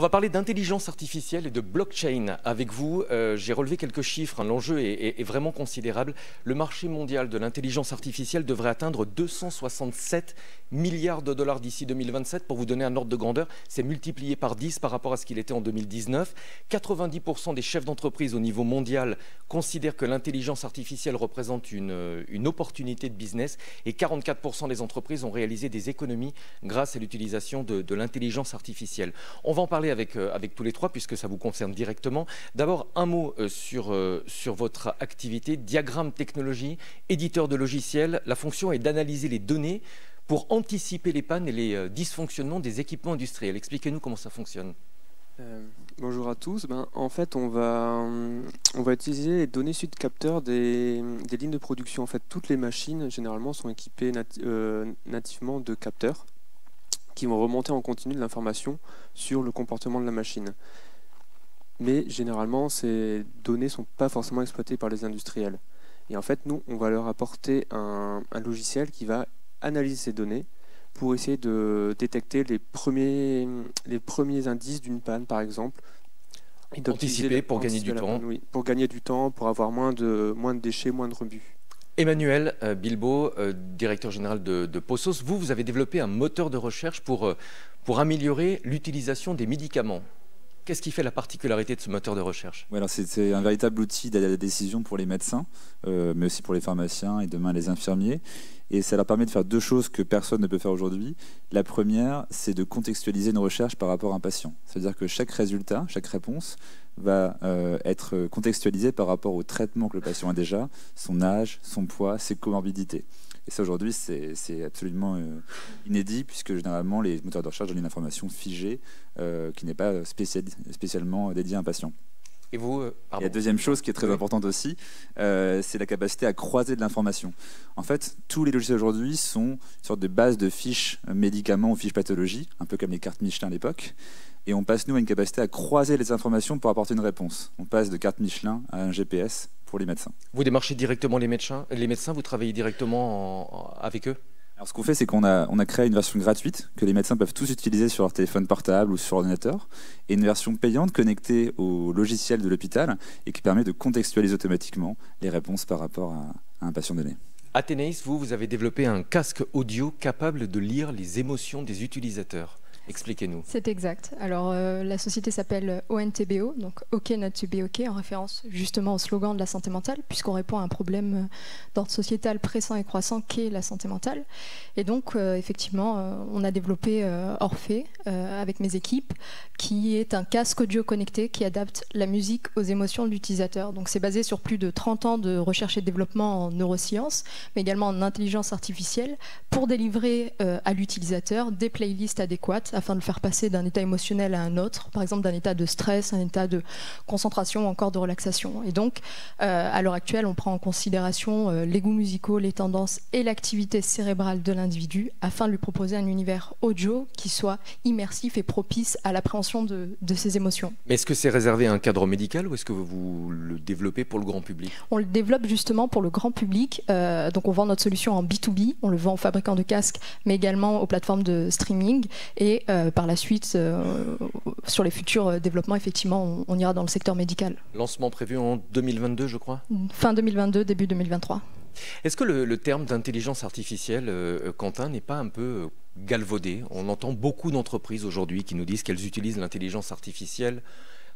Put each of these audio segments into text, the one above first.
On va parler d'intelligence artificielle et de blockchain avec vous. J'ai relevé quelques chiffres, hein. L'enjeu est vraiment considérable. Le marché mondial de l'intelligence artificielle devrait atteindre 267 milliards de dollars d'ici 2027. Pour vous donner un ordre de grandeur, c'est multiplié par 10 par rapport à ce qu'il était en 2019. 90% des chefs d'entreprise au niveau mondial considèrent que l'intelligence artificielle représente une opportunité de business et 44% des entreprises ont réalisé des économies grâce à l'utilisation de l'intelligence artificielle. On va en parler avec tous les trois puisque ça vous concerne directement. D'abord, un mot sur votre activité. Diagramme Technologie, éditeur de logiciels. La fonction est d'analyser les données pour anticiper les pannes et les dysfonctionnements des équipements industriels. Expliquez-nous comment ça fonctionne. Bonjour à tous. En fait, on va utiliser les données issues de capteurs des lignes de production. En fait, toutes les machines, généralement, sont équipées nativement de capteurs qui vont remonter en continu de l'information sur le comportement de la machine. Mais généralement, ces données ne sont pas forcément exploitées par les industriels. Et en fait, nous, on va leur apporter un logiciel qui va analyser ces données pour essayer de détecter les premiers indices d'une panne, par exemple. Et anticiper pour gagner du temps. Oui, pour gagner du temps, pour avoir moins de déchets, moins de rebut. Emmanuel Bilbao, directeur général de Posos, vous avez développé un moteur de recherche pour améliorer l'utilisation des médicaments. Qu'est-ce qui fait la particularité de ce moteur de recherche? Alors c'est un véritable outil d'aide à la décision pour les médecins, mais aussi pour les pharmaciens et demain les infirmiers. Et ça leur permet de faire deux choses que personne ne peut faire aujourd'hui. La première, c'est de contextualiser une recherche par rapport à un patient. C'est-à-dire que chaque résultat, chaque réponse va être contextualisée par rapport au traitement que le patient a déjà, son âge, son poids, ses comorbidités. Et ça, aujourd'hui, c'est absolument inédit, puisque généralement, les moteurs de recherche donnent une information figée qui n'est pas spécialement dédiée à un patient. Et vous, et la deuxième chose qui est très importante aussi, c'est la capacité à croiser de l'information. En fait, tous les logiciels aujourd'hui sont une sorte de base de fiches médicaments ou fiches pathologies, un peu comme les cartes Michelin à l'époque. Et on passe, nous, à une capacité à croiser les informations pour apporter une réponse. On passe de cartes Michelin à un GPS pour les médecins. Vous démarchez directement les médecins, vous travaillez directement avec eux? Alors, ce qu'on fait, c'est qu'on a créé une version gratuite que les médecins peuvent tous utiliser sur leur téléphone portable ou sur ordinateur, et une version payante connectée au logiciel de l'hôpital et qui permet de contextualiser automatiquement les réponses par rapport à un patient donné. Athénéis, vous avez développé un casque audio capable de lire les émotions des utilisateurs. Expliquez-nous. C'est exact. Alors, la société s'appelle ONTBO, donc OK Not to Be OK, en référence justement au slogan de la santé mentale, puisqu'on répond à un problème d'ordre sociétal pressant et croissant qu'est la santé mentale. Et donc, effectivement, on a développé Orphée avec mes équipes, qui est un casque audio connecté qui adapte la musique aux émotions de l'utilisateur. Donc, c'est basé sur plus de 30 ans de recherche et développement en neurosciences, mais également en intelligence artificielle, pour délivrer à l'utilisateur des playlists adéquates afin de le faire passer d'un état émotionnel à un autre, par exemple d'un état de stress, un état de concentration ou encore de relaxation. Et donc, à l'heure actuelle, on prend en considération les goûts musicaux, les tendances et l'activité cérébrale de l'individu afin de lui proposer un univers audio qui soit immersif et propice à l'appréhension de ses émotions. Mais est-ce que c'est réservé à un cadre médical ou est-ce que vous le développez pour le grand public? On le développe justement pour le grand public. Donc on vend notre solution en B2B, on le vend aux fabricants de casques, mais également aux plateformes de streaming. Et par la suite, sur les futurs développements, effectivement, on ira dans le secteur médical. Lancement prévu en 2022, je crois? Fin 2022, début 2023. Est-ce que le terme d'intelligence artificielle, Quentin, n'est pas un peu galvaudé? On entend beaucoup d'entreprises aujourd'hui qui nous disent qu'elles utilisent l'intelligence artificielle.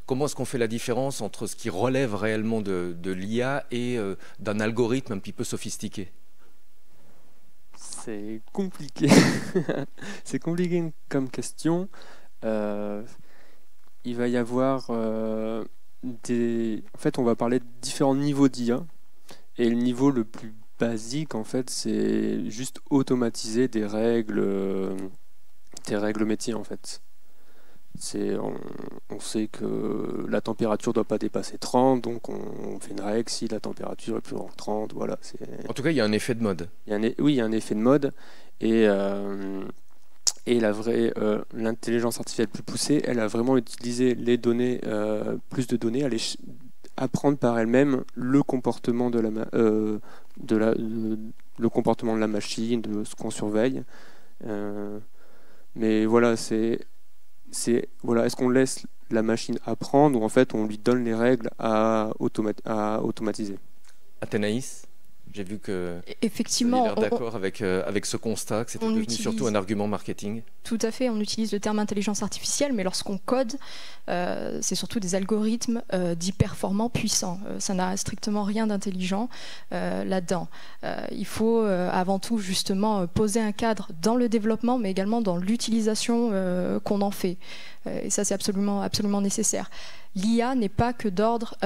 Comment est-ce qu'on fait la différence entre ce qui relève réellement de l'IA et d'un algorithme un petit peu sophistiqué? C'est compliqué. C'est compliqué comme question. Il va y avoir En fait, on va parler de différents niveaux d'IA. Et le niveau le plus basique, en fait, c'est juste automatiser des règles métiers, en fait. On sait que la température ne doit pas dépasser 30, donc on fait une règle si la température est plus en 30. Voilà, en tout cas, il y a un effet de mode. Oui, il y a un effet de mode. Et l'intelligence artificielle plus poussée, elle a vraiment utilisé les données, plus de données, apprendre par elle-même le comportement de la machine, de ce qu'on surveille. Mais voilà, voilà, est-ce qu'on laisse la machine apprendre ou en fait on lui donne les règles à automatiser. Athénaïs, j'ai vu que Effectivement, vous avez l'air d'accord avec ce constat, que c'était devenu surtout un argument marketing. Tout à fait, on utilise le terme intelligence artificielle, mais lorsqu'on code, c'est surtout des algorithmes dits performants, puissants. Ça n'a strictement rien d'intelligent là-dedans. Il faut avant tout justement poser un cadre dans le développement, mais également dans l'utilisation qu'on en fait. Et ça, c'est absolument nécessaire. L'IA n'est pas que d'ordre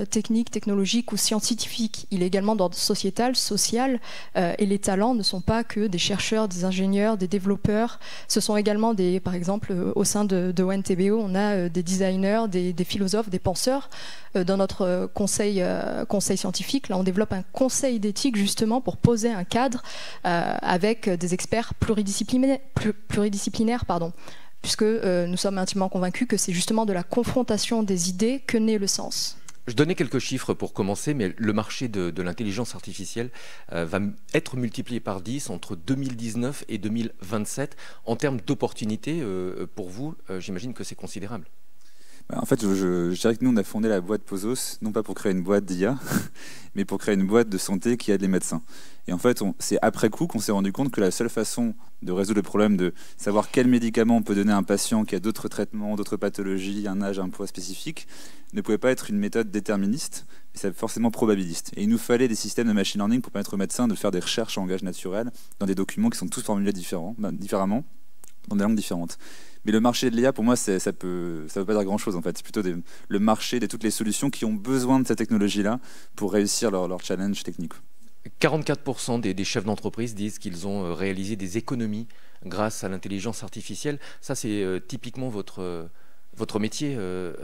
technique, technologique ou scientifique. Il est également d'ordre sociétal, social, et les talents ne sont pas que des chercheurs, des ingénieurs, des développeurs. Ce sont également par exemple, au sein de ONTBO, on a des designers, des philosophes, des penseurs. Dans notre conseil scientifique, là, on développe un conseil d'éthique justement pour poser un cadre avec des experts pluridisciplinaires, puisque nous sommes intimement convaincus que c'est justement de la confrontation des idées que naît le sens. Je donnais quelques chiffres pour commencer, mais le marché de l'intelligence artificielle va être multiplié par 10 entre 2019 et 2027. En termes d'opportunités, pour vous, j'imagine que c'est considérable. En fait, je dirais que nous, on a fondé la boîte Posos, non pas pour créer une boîte d'IA, mais pour créer une boîte de santé qui aide les médecins. Et en fait, c'est après coup qu'on s'est rendu compte que la seule façon de résoudre le problème de savoir quel médicament on peut donner à un patient qui a d'autres traitements, d'autres pathologies, un âge, un poids spécifique, ne pouvait pas être une méthode déterministe, mais c'est forcément probabiliste. Et il nous fallait des systèmes de machine learning pour permettre aux médecins de faire des recherches en langage naturel dans des documents qui sont tous formulés différemment, dans des langues différentes. Mais le marché de l'IA, pour moi, ça veut pas dire grand-chose, en fait. C'est plutôt le marché de toutes les solutions qui ont besoin de cette technologie-là pour réussir leur challenge technique. 44% des chefs d'entreprise disent qu'ils ont réalisé des économies grâce à l'intelligence artificielle. Ça, c'est typiquement votre métier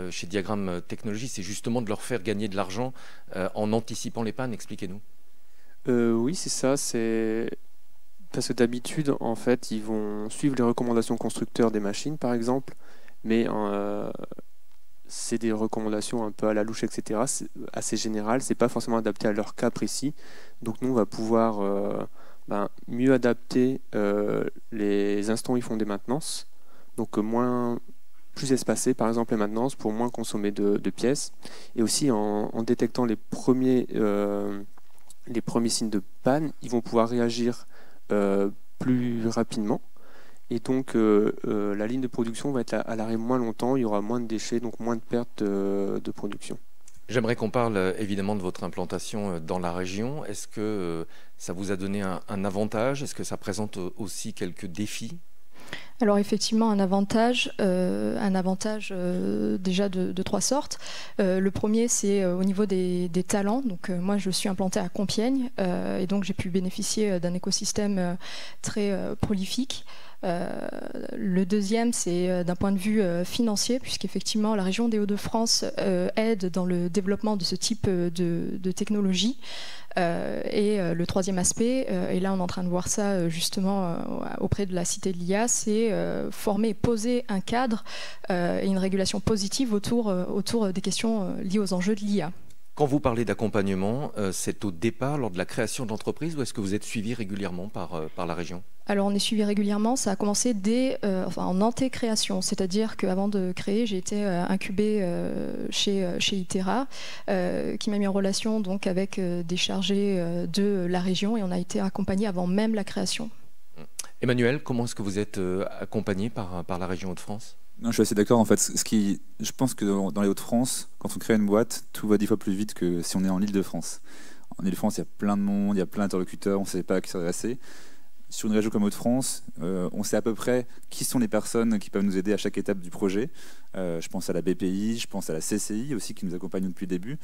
chez Diagram Technologies, c'est justement de leur faire gagner de l'argent en anticipant les pannes. Expliquez-nous. Oui, c'est ça. Parce que d'habitude, en fait, ils vont suivre les recommandations constructeurs des machines, par exemple, mais c'est des recommandations un peu à la louche, etc. C'est assez général, c'est pas forcément adapté à leur cas précis. Donc nous, on va pouvoir mieux adapter les instants où ils font des maintenances, donc plus espacés, par exemple, les maintenances, pour moins consommer de pièces, et aussi en détectant les premiers signes de panne, ils vont pouvoir réagir plus rapidement, et donc la ligne de production va être à l'arrêt moins longtemps, il y aura moins de déchets, donc moins de pertes de production. J'aimerais qu'on parle évidemment de votre implantation dans la région. Est-ce que ça vous a donné un avantage? Est-ce que ça présente aussi quelques défis? Alors effectivement, un avantage déjà de trois sortes. Le premier, c'est au niveau des talents. Donc moi, je suis implantée à Compiègne et donc j'ai pu bénéficier d'un écosystème très prolifique. Le deuxième, c'est d'un point de vue financier, puisqu'effectivement la région des Hauts-de-France aide dans le développement de ce type de technologie. Et le troisième aspect, et là on est en train de voir ça justement auprès de la Cité de l'IA, c'est former et poser un cadre et une régulation positive autour des questions liées aux enjeux de l'IA. Quand vous parlez d'accompagnement, c'est au départ, lors de la création de l'entreprise, ou est-ce que vous êtes suivi régulièrement par la région? Alors on est suivi régulièrement, ça a commencé en anté-création, c'est-à-dire qu'avant de créer, j'ai été incubée chez Itera, qui m'a mis en relation donc, avec des chargés de la région, et on a été accompagnés avant même la création. Emmanuel, comment est-ce que vous êtes accompagné par la région Hauts-de-France? Non, je suis assez d'accord en fait. Je pense que dans les Hauts-de-France, quand on crée une boîte, tout va 10 fois plus vite que si on est en Île-de-France. En Île-de-France, il y a plein de monde, il y a plein d'interlocuteurs, on ne sait pas à qui s'adresser. Sur une région comme Hauts-de-France, on sait à peu près qui sont les personnes qui peuvent nous aider à chaque étape du projet. Je pense à la BPI, je pense à la CCI aussi qui nous accompagne depuis le début.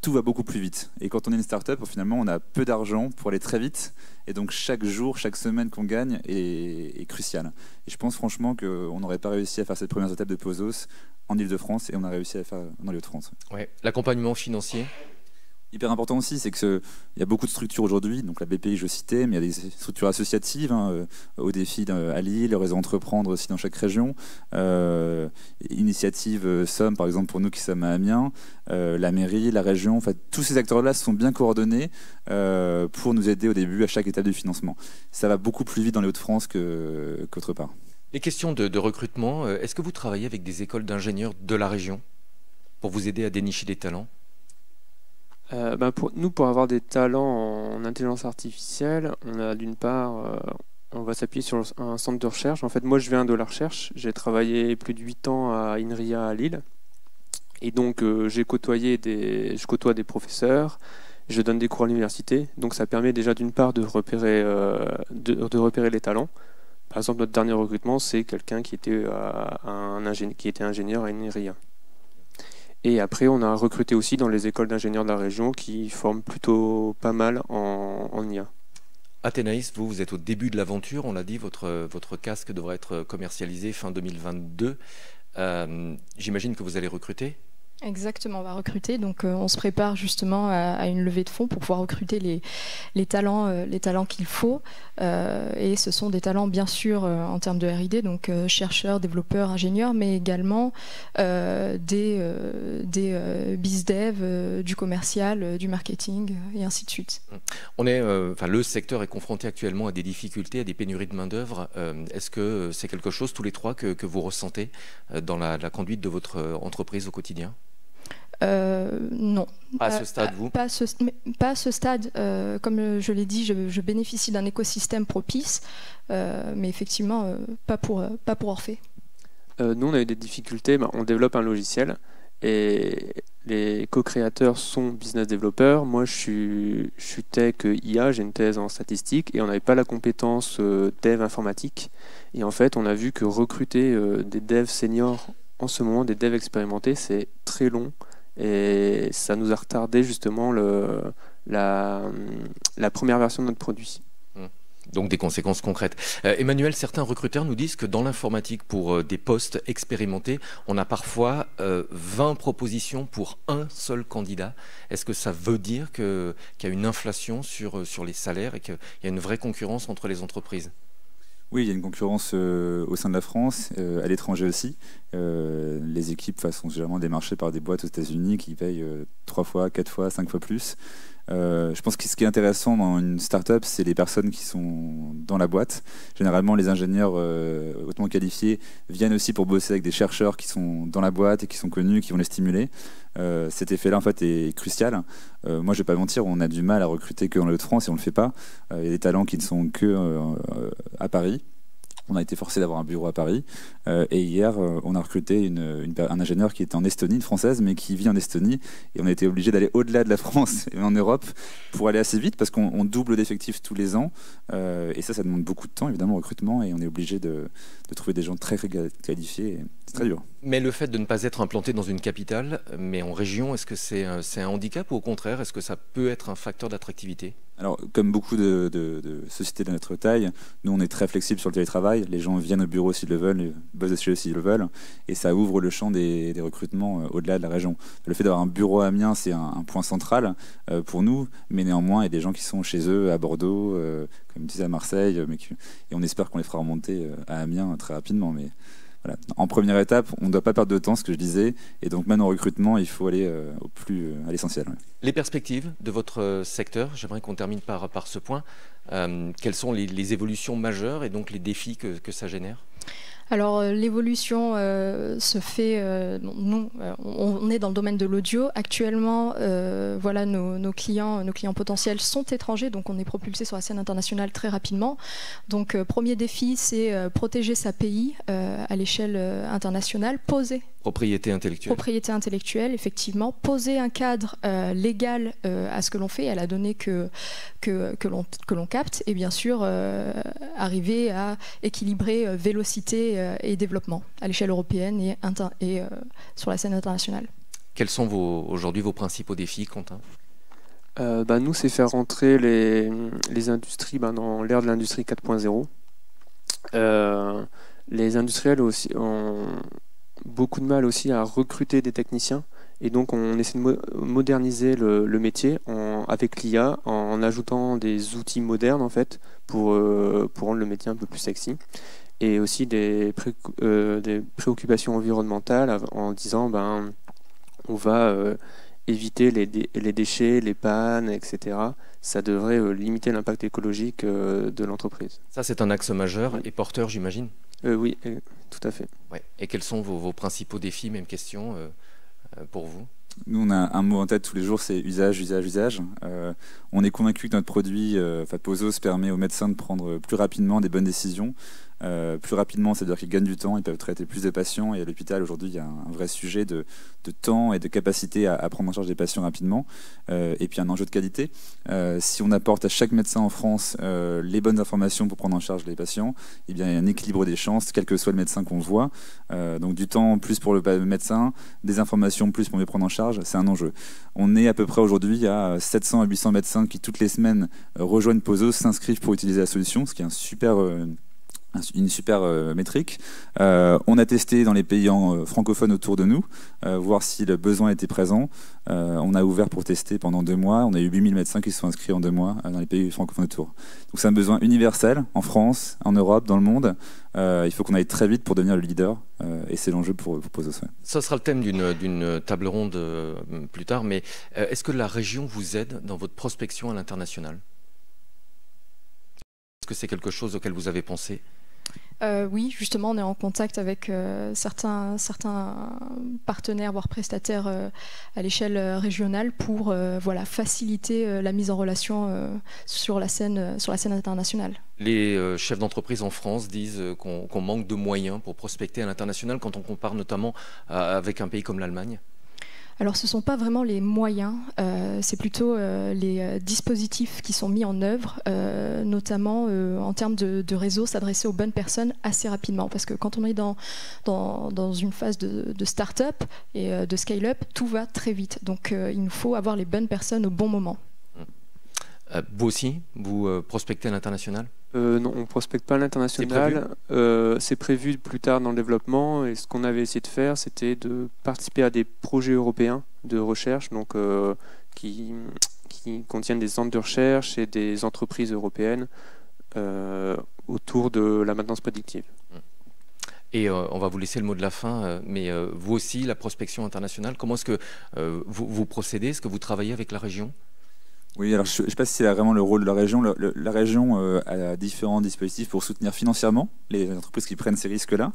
Tout va beaucoup plus vite. Et quand on est une start-up, finalement, on a peu d'argent pour aller très vite. Et donc chaque jour, chaque semaine qu'on gagne est crucial. Et je pense franchement qu'on n'aurait pas réussi à faire cette première étape de Posos en Ile-de-France, et on a réussi à faire dans les Hauts-de-France. Ouais. L'accompagnement financier? Hyper important aussi, c'est qu'il y a beaucoup de structures aujourd'hui, donc la BPI je citais, mais il y a des structures associatives, au défi à Lille, le réseau Entreprendre aussi dans chaque région, Initiative Somme par exemple pour nous qui sommes à Amiens, la mairie, la région, en fait, tous ces acteurs-là sont bien coordonnés pour nous aider au début à chaque étape du financement. Ça va beaucoup plus vite dans les Hauts-de-France qu'autre part. Les questions de recrutement, est-ce que vous travaillez avec des écoles d'ingénieurs de la région pour vous aider à dénicher des talents? Pour avoir des talents en intelligence artificielle, on a d'une part, on va s'appuyer sur un centre de recherche. En fait, moi, je viens de la recherche. J'ai travaillé plus de 8 ans à INRIA à Lille. Et donc, je côtoie des professeurs, je donne des cours à l'université. Donc, ça permet déjà d'une part de repérer les talents. Par exemple, notre dernier recrutement, c'est quelqu'un qui était ingénieur à INRIA. Et après, on a recruté aussi dans les écoles d'ingénieurs de la région qui forment plutôt pas mal en IA. Athénaïs, vous êtes au début de l'aventure, on l'a dit, votre casque devrait être commercialisé fin 2022. J'imagine que vous allez recruter? Exactement, on va recruter. Donc, on se prépare justement à une levée de fonds pour pouvoir recruter les talents qu'il faut. Et ce sont des talents, bien sûr, en termes de R&D, donc chercheurs, développeurs, ingénieurs, mais également des BizDev, du commercial, du marketing, et ainsi de suite. Le secteur est confronté actuellement à des difficultés, à des pénuries de main-d'œuvre. Est-ce que c'est quelque chose, tous les trois, que vous ressentez dans la conduite de votre entreprise au quotidien? Non. Pas à ce stade, vous? Pas à ce stade. Comme je l'ai dit, je bénéficie d'un écosystème propice, mais effectivement, pas pour Orphée. Nous, on a eu des difficultés. On développe un logiciel et les co-créateurs sont business développeurs. Moi, je suis tech IA, j'ai une thèse en statistique et on n'avait pas la compétence dev informatique. Et en fait, on a vu que recruter des devs seniors en ce moment, des devs expérimentés, c'est très long. Et ça nous a retardé justement la première version de notre produit. Donc des conséquences concrètes. Emmanuel, certains recruteurs nous disent que dans l'informatique, pour des postes expérimentés, on a parfois 20 propositions pour un seul candidat. Est-ce que ça veut dire qu'il y a une inflation sur les salaires et qu'il y a une vraie concurrence entre les entreprises? Oui, il y a une concurrence au sein de la France, à l'étranger aussi. Les équipes sont généralement démarchées par des boîtes aux États-Unis qui payent 3 fois, 4 fois, 5 fois plus. Je pense que ce qui est intéressant dans une start-up, c'est les personnes qui sont dans la boîte. Généralement, les ingénieurs hautement qualifiés viennent aussi pour bosser avec des chercheurs qui sont dans la boîte et qui sont connus, qui vont les stimuler. Cet effet-là, en fait, est crucial. Moi, je vais pas mentir, on a du mal à recruter que dans les Hauts-de-France et on le fait pas. Il y a des talents qui ne sont que à Paris. On a été forcé d'avoir un bureau à Paris. Et hier, on a recruté un ingénieur qui était en Estonie, une Française, mais qui vit en Estonie. Et on a été obligé d'aller au-delà de la France et en Europe pour aller assez vite parce qu'on double d'effectifs tous les ans. Et ça demande beaucoup de temps, évidemment, au recrutement. Et on est obligé de trouver des gens très qualifiés. C'est très dur. Mais le fait de ne pas être implanté dans une capitale, mais en région, est-ce que c'est un handicap ou au contraire, est-ce que ça peut être un facteur d'attractivité? Alors, comme beaucoup de sociétés de notre taille, nous, on est très flexible sur le télétravail. Les gens viennent au bureau s'ils le veulent, bossent chez eux s'ils le veulent. Et ça ouvre le champ des recrutements au-delà de la région. Le fait d'avoir un bureau à Amiens, c'est un point central pour nous. Mais néanmoins, il y a des gens qui sont chez eux, à Bordeaux, comme je disais, à Marseille. Et on espère qu'on les fera remonter à Amiens très rapidement. Mais voilà. En première étape, on ne doit pas perdre de temps, ce que je disais. Et donc, maintenant, au recrutement, il faut aller à l'essentiel. Ouais. Les perspectives de votre secteur, j'aimerais qu'on termine par ce point. Quelles sont les évolutions majeures et donc les défis que ça génère? Alors l'évolution se fait, on est dans le domaine de l'audio. Actuellement, voilà, nos clients potentiels sont étrangers, donc on est propulsé sur la scène internationale très rapidement. Donc premier défi, c'est protéger sa pays à l'échelle internationale, poser. Propriété intellectuelle. Propriété intellectuelle, effectivement. Poser un cadre légal à ce que l'on fait, à la donnée que l'on capte, et bien sûr arriver à équilibrer vélocité et développement à l'échelle européenne et sur la scène internationale. Quels sont aujourd'hui vos principaux défis, Quentin? Nous, c'est faire rentrer les industries dans l'ère de l'industrie 4.0. Les industriels aussi ont beaucoup de mal aussi à recruter des techniciens. Et donc, on essaie de moderniser le métier avec l'IA en ajoutant des outils modernes, en fait, pour rendre le métier un peu plus sexy. Et aussi des préoccupations environnementales en disant on va éviter les déchets, les pannes, etc. Ça devrait limiter l'impact écologique de l'entreprise. Ça, c'est un axe majeur et porteur, j'imagine. Oui, tout à fait. Ouais. Et quels sont vos principaux défis? Même question pour vous. Nous, on a un mot en tête tous les jours, c'est usage, usage, usage. On est convaincu que notre produit, Pozos, permet aux médecins de prendre plus rapidement des bonnes décisions. Plus rapidement, c'est-à-dire qu'ils gagnent du temps, ils peuvent traiter plus de patients. Et à l'hôpital, aujourd'hui, il y a un vrai sujet de temps et de capacité à prendre en charge des patients rapidement. Et puis un enjeu de qualité. Si on apporte à chaque médecin en France les bonnes informations pour prendre en charge les patients, eh bien, il y a un équilibre des chances, quel que soit le médecin qu'on voit. Donc du temps plus pour le médecin, des informations plus pour mieux prendre en charge, c'est un enjeu. On est à peu près aujourd'hui à 700 à 800 médecins qui, toutes les semaines, rejoignent Pozos, s'inscrivent pour utiliser la solution, ce qui est une super métrique. On a testé dans les pays francophones autour de nous, voir si le besoin était présent. On a ouvert pour tester pendant 2 mois. On a eu 8000 médecins qui se sont inscrits en 2 mois dans les pays francophones autour. Donc c'est un besoin universel en France, en Europe, dans le monde. Il faut qu'on aille très vite pour devenir le leader. Et c'est l'enjeu pour Pozos. Ça sera le thème d'une table ronde plus tard. Mais est-ce que la région vous aide dans votre prospection à l'international? Est-ce que c'est quelque chose auquel vous avez pensé? Oui, justement, on est en contact avec certains partenaires, voire prestataires à l'échelle régionale pour faciliter la mise en relation sur la scène internationale. Les chefs d'entreprise en France disent qu'on manque de moyens pour prospecter à l'international quand on compare notamment avec un pays comme l'Allemagne. Alors ce ne sont pas vraiment les moyens, c'est plutôt les dispositifs qui sont mis en œuvre, notamment en termes de réseau, s'adresser aux bonnes personnes assez rapidement. Parce que quand on est dans une phase de start-up et de scale-up, tout va très vite. Donc il nous faut avoir les bonnes personnes au bon moment. Vous aussi, vous prospectez à l'international? Non, on ne prospecte pas à l'international. C'est prévu plus tard dans le développement. Et ce qu'on avait essayé de faire, c'était de participer à des projets européens de recherche, donc, qui contiennent des centres de recherche et des entreprises européennes autour de la maintenance prédictive. Et on va vous laisser le mot de la fin, mais vous aussi, la prospection internationale, comment est-ce que vous procédez? Est-ce que vous travaillez avec la région? Oui, alors je ne sais pas si c'est vraiment le rôle de la région. La région a différents dispositifs pour soutenir financièrement les entreprises qui prennent ces risques-là.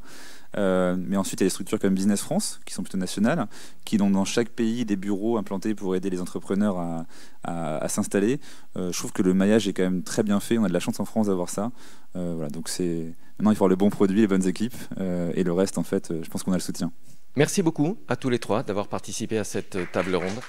Mais ensuite, il y a des structures comme Business France, qui sont plutôt nationales, qui ont dans chaque pays des bureaux implantés pour aider les entrepreneurs à s'installer. Je trouve que le maillage est quand même très bien fait. On a de la chance en France d'avoir ça. Voilà, donc maintenant, il faut avoir le bon produit, les bonnes équipes. Et le reste, en fait, je pense qu'on a le soutien. Merci beaucoup à tous les trois d'avoir participé à cette table ronde.